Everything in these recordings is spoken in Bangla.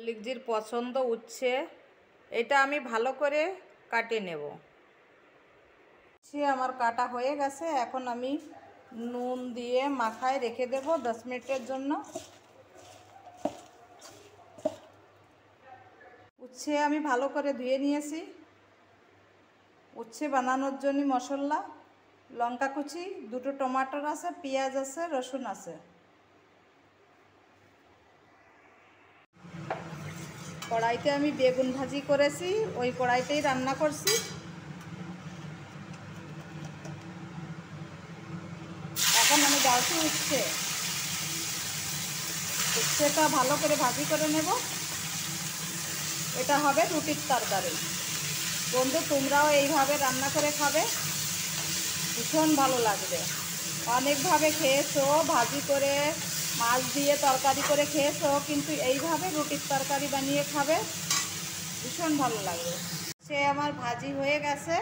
লিগজির পছন্দ উচ্ছে, এটা আমি ভালো করে কাটে নেব। আমার কাটা হয়ে গেছে, এখন আমি নুন দিয়ে মাখায় রেখে দেব 10 মিনিটের জন্য। উচ্ছে আমি ভালো করে ধুয়ে নিয়েছি। উচ্ছে বানানোর জন্য মশলা: লঙ্কা কুচি, 2টো টমাটোর আছে, পেঁয়াজ আছে, রসুন আছে। কড়াইতে আমি বেগুন ভাজি করেছি, ওই কড়াইতেই রান্না করছি। এখন আমি ডালছি উচ্ছেটা ভালো করে ভাজি করে নেব। এটা হবে রুটির তরকারি। বন্ধু, তোমরাও এইভাবে রান্না করে খাবে, ভীষণ ভালো লাগবে। অনেকভাবে খেয়েছো, ভাজি করে, মাছ দিয়ে তরকারি করে খেয়েছো, কিন্তু এইভাবে রুটির তরকারি বানিয়ে খাবে, ভীষণ ভালো লাগবে। সে আমার ভাজি হয়ে গেছে।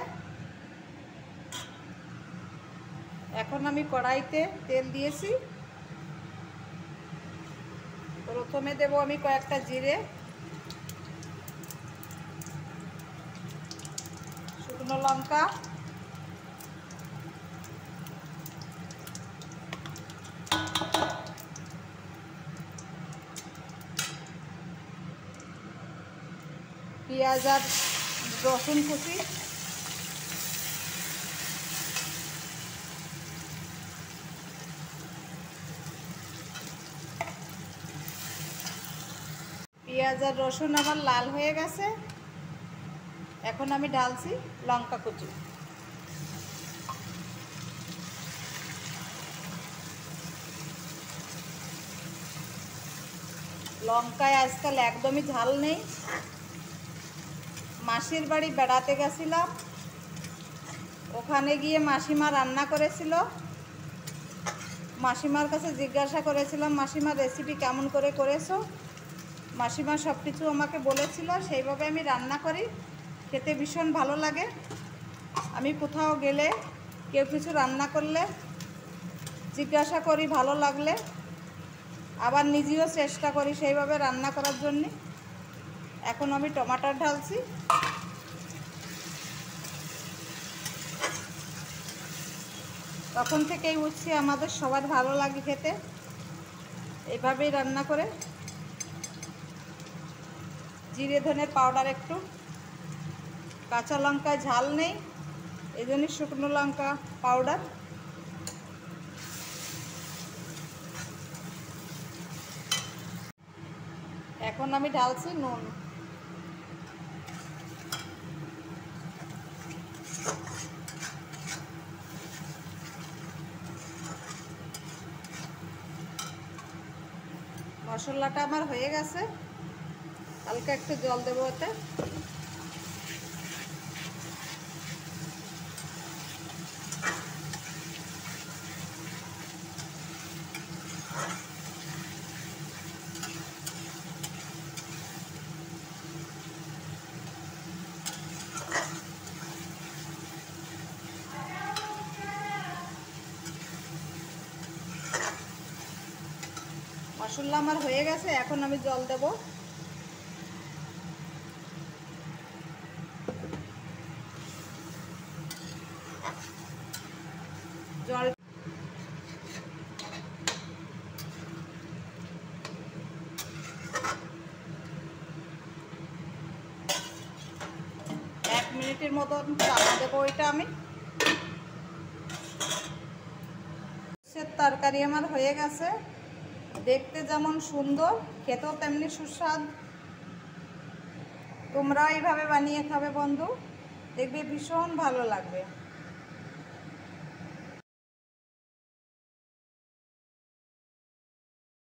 এখন আমি কড়াইতে তেল দিয়েছি। প্রথমে দেব আমি কয়েকটা জিরে, শুকনো লঙ্কা, পেঁয়াজ আর রসুন কুচি, পেঁয়াজ আর রসুন আমার লাল হয়ে গেছে। এখন আমি ঢালছি লঙ্কা কুচি। লঙ্কায় আজকাল একদমই ঝাল নেই। মাসির বাড়ি বেড়াতে গেছিলাম, ওখানে গিয়ে মাসিমা রান্না করেছিল। মাসিমার কাছে জিজ্ঞাসা করেছিলাম, মাসিমা রেসিপি কেমন করে করেছো? মাসিমা সব কিছু আমাকে বলেছিল, সেইভাবে আমি রান্না করি, খেতে ভীষণ ভালো লাগে। আমি কোথাও গেলে কেউ কিছু রান্না করলে জিজ্ঞাসা করি, ভালো লাগলে আবার নিজেও চেষ্টা করি সেইভাবে রান্না করার জন্যে। এখন আমি টমাটো ঢালছি। তখন থেকেই উঠছি, আমাদের সবার ভালো লাগে খেতে, এইভাবেই রান্না করে। জিরে ধনের পাউডার একটু, কাঁচা লঙ্কায় ঝাল নেই, এই জন্য শুকনো লঙ্কা পাউডার। এখন আমি ঢালছি নুন। মশলাটা আমার হয়ে গেছে, হালকা একটু জল দেবো ওতে। মশলা আমার হয়ে গেছে, এখন আমি জল দেব। জল 1 মিনিটের মতন চাপা দেবো এটা আমি। তরকারি আমার হয়ে গেছে, দেখতে যেমন সুন্দর, খেতেও তেমনি সুস্বাদু। তোমরাও এইভাবে বানিয়ে খাবে বন্ধু, দেখবে ভীষণ ভালো লাগবে।